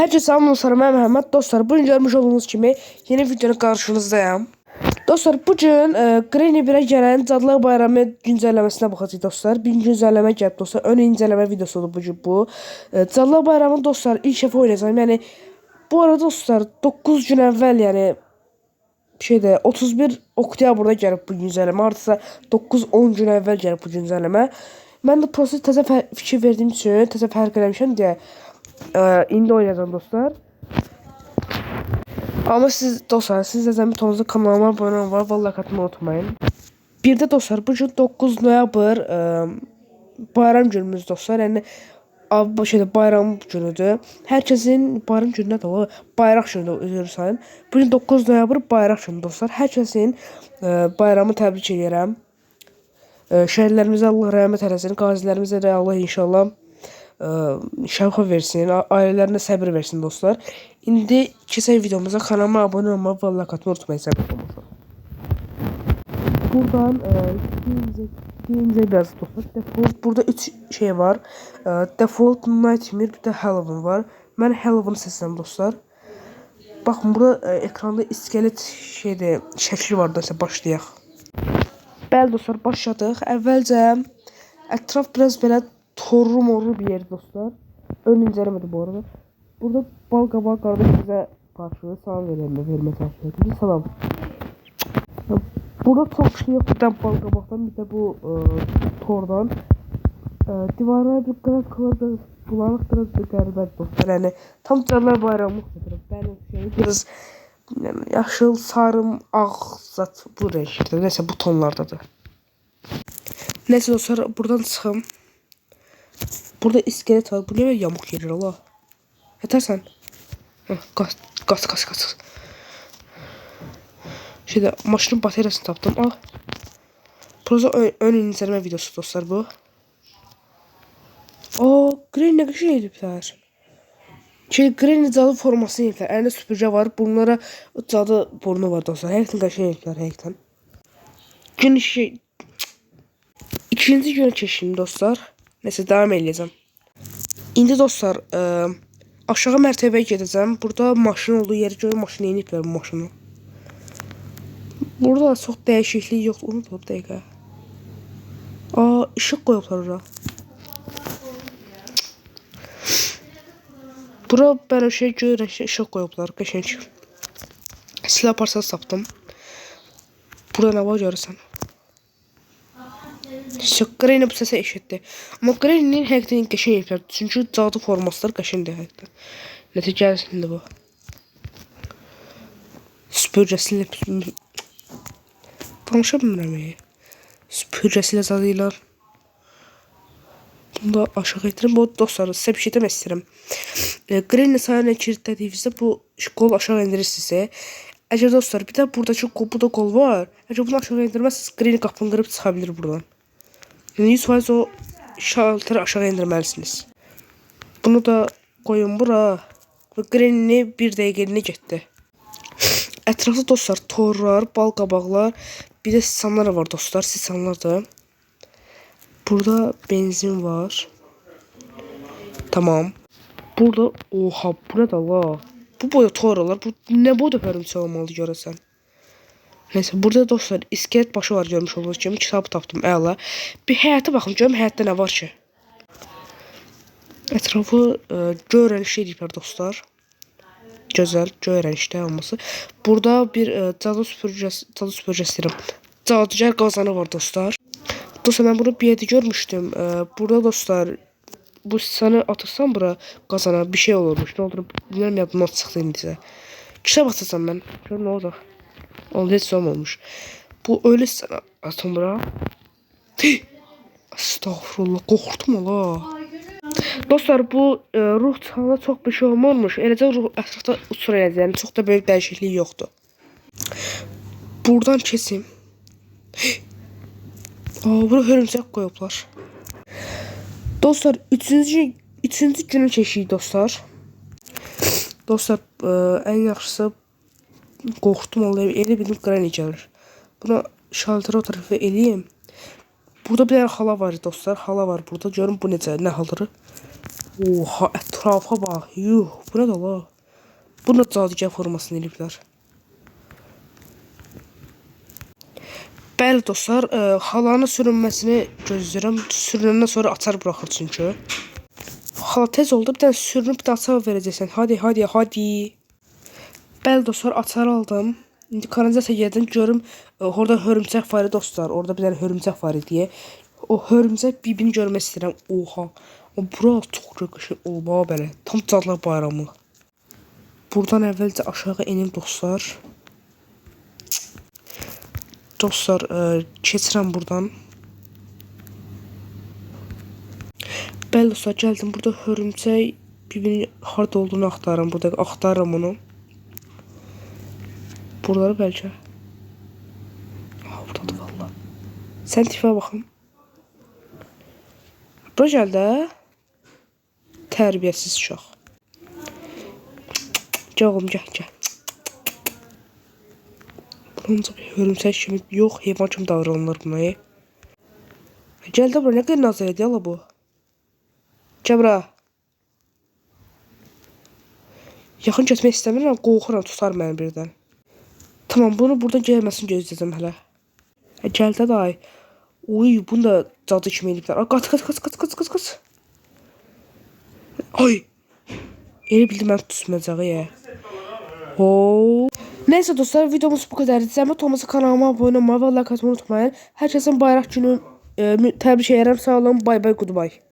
Herkese selam dostlar, ben Mehmet. Dostlar, bugün görmüş olduğunuz kimi yeni videonun karşınızdayım. Dostlar, bugün Granny 1'ə gələn Cadlılar Bayramı güncəlləməsinə baxacağıq dostlar. Bir güncəlləmə gəldi dostlar. Ön incələmə videosudur bugün bu. Cadlılar Bayramı dostlar ilk dəfə oynayacağım. Yəni bu arada dostlar 9 gün əvvəl, yəni 31 oktyabrda gəlib bu güncəlləmə. Artısa 9-10 gün əvvəl gəlib bu güncəlləmə. Mən də proses təzə fikir verdiyim üçün, təzə fərq eləmişəm deyə indi oynayacağım dostlar. Ama siz dostlar, siz de zəhmət olmasa kanalıma abone olmayı, vallahi katmayı unutmayın. Bir de dostlar, bugün 9 noyabr bayram günümüz dostlar. Yəni bayram günüdür. Herkesin bayram gününe de bayraq günüdür, özür sayın. Bugün 9 noyabr bayraq günü dostlar. Herkesin bayramı təbrik edirəm. Şəhidlərimizə Allah rəhmət eləsin, qazilərimizə də Allah inşallah şəfa versin, ailələrine səbir versin dostlar. İndi keçək videomuza, kanalıma abone olmayı, vallahi katmayı unutmayın səbir olmasa. Buradan deyince biraz dostlar. Default, burada 3 şey var. Default, Nightmare, bir de Halloween var. Ben Halloween seçsem dostlar. Bakın burada ekranda iskelet şəkli var da, başlayaq. Bəli dostlar, başladıq. Əvvəlcə ətraf biraz belə torru morru bir yer dostlar. Ön incələmədi bu arada. Burada bal qabağı qardaş bizə qarşı salam vermə çalışıyor. Salam. Burada çok şey yok. Bir de bal qabaqdan, bir de bu tordan. Divarlara bir qıraq bulanıq biraz bir qəribədir dostlar. Yəni tam Cadlılar Bayramı xatırlayır. Bəli biraz yəni, yaşıl, sarım, ağ zat bu renkdə. Nəsə bu tonlardadır. Neyse dostlar, buradan çıxım. Burada iskelet var. Bu ne yamuk gelir Allah. Yetersen. Gaz. Maşının bataryasını taptım. Al. Burası ön inceleme videosu dostlar bu. Granny ne şey edipler. Granny cadı formasını edipler. Elinde süpürge var. Bunlara cadı burnu var dostlar. Herkten şey edipler herkten. Gün ikinci günü çeşim dostlar. Neyse devam edeceğim. İndi dostlar aşağı mərtəbəyə gedəcəm. Burada maşın olduğu yeri görürüm. Maşını yeniblər bu maşını. Burada çox dəyişiklik yoxdur. Unutulub dəqiqə. İşıq qoyublar ora. Bura belə şey görürəm. İşıq qoyublar. Qəşəng. Silah parçası tapdım. Burada nə var görürsən? Granny bu səsə eşitdi. Amma Granny'nin həqiqətən qəşəng yapıyor. Çünki cadı formaslar qəşəngdir həqiqətən. Nəticəsində bu. Süpürgəsilə danışa bilmirəm. Süpürgəsilə cadıylar. Bunu da aşağı getirin. Bu dostlar, sizə bir şey demək istəyirəm. Granny sayəsində kilidlədiyinizdə bu qol aşağı endirirsinizsə. Əgər dostlar, bir də buradakı bu da qol var. Əgər bunu aşağı endirməzsiniz, Granny qapını qırıb çıxa bilir buradan. Yani 100% o şalteri aşağı indirməlisiniz. Bunu da koyun bura. Granny bir dəqiqəliyə getdi. Ətrafda dostlar torlar, bal qabaqlar, bir də sisanlar var dostlar. Sisanlar da. Burada benzin var. Tamam. Burada oha, bu ne da la? Bu boyda torlar. Bu ne boyda hörümçək olmalı görəsən. Neyse, burada dostlar iskelet başı var görmüş olduğunuz kimi. Kitabı tapdım, əla. Bir həyata baxım, görüm həyatda nə var ki. Ətrafı göyrənişli ediblər dostlar. Gözəl, göyrənişli olması. Burada bir cadı süpürgəsi deyirəm. Cadugar qazanı var dostlar. Dostlar, mən bunu bir yerdə görmüşdüm. Burada dostlar, bu səni atırsam bura qazana bir şey olurmuş. Ne olur bilmirəm, yadımdan çıxdı indicə. Kitab atacam mən. Gör nə olacaq. Oldu, heç olmamış. Bu öyle sana atım bura. Estağfurullah, qorxdum ola. Dostlar, bu ruh çağında çok bir şey olmamış. Eləcə ruh ətrafda uçur eləcək. Yəni çox da böyük dəyişiklik yoxdur. Buradan kesim. Bura hörümçək qoyublar. Dostlar, üçüncü günü çeşiyi dostlar. Dostlar, ən yaxşısı qorxdum olayım. Elə bildim Granny gəlir. Buna şalteri o tərəfə eləyim. Burada bir dənə hala var dostlar. Hala var burada. Görün bu necə, nə halıdır. Oha, ətrafa bax. Yuh, bu nə də la? Bunu cadugar formasını eliblər. Bəli dostlar, halanın sürünməsini gözləyirəm. Sürünəndən sonra açar buraxır çünki. Hala tez oldu, bir dənə sürünüb bir də açar verəcəksən. Hadi. Bəli dostlar, açar aldım. İndi kanalizasiya gəldim, görüm orada hörümçək var idi dostlar. Orada bir dənə hörümçək var idi. O hörümçək bibini görmək istəyirəm. Oha. O bura çox qəşəng olmağa belə. Tam Cadılar Bayramı. Buradan əvvəlcə aşağı enim dostlar. Dostlar, keçirəm buradan. Bəli dostlar, gəldim. Burada hörümçək bibinin harda olduğunu axtarıram. Burada axtarıram onu. Buraları bəlkə. Buradadır valla. Sən tifə baxın. Bura gəl də. Tərbiyəsiz uşaq. Gəl oğlum, gəl. Ancaq hörümçək kimi yox, heyvan kimi davranılır buna. Gəl də bura, nə qədər nazar edir ala bu. Gəl bura. Yaxın getmək istəmirəm, qorxuram, tutar məni birdən. Tamam, bunu buradan gəlməsini gözləyəcəm hələ. Gəl də day. Uy, bunu da cadı kimi eliblər. Qaç. Ay. Elə bildim mən tutmayacağı ya. Neyse dostlar, videomuz bu kadardı. Zəhmət olmasa kanalıma abone olmayı və like atmayı unutmayın. Hər kəsin bayraq günü təbrik edirəm. Sağ olun. Bay bay, goodbye.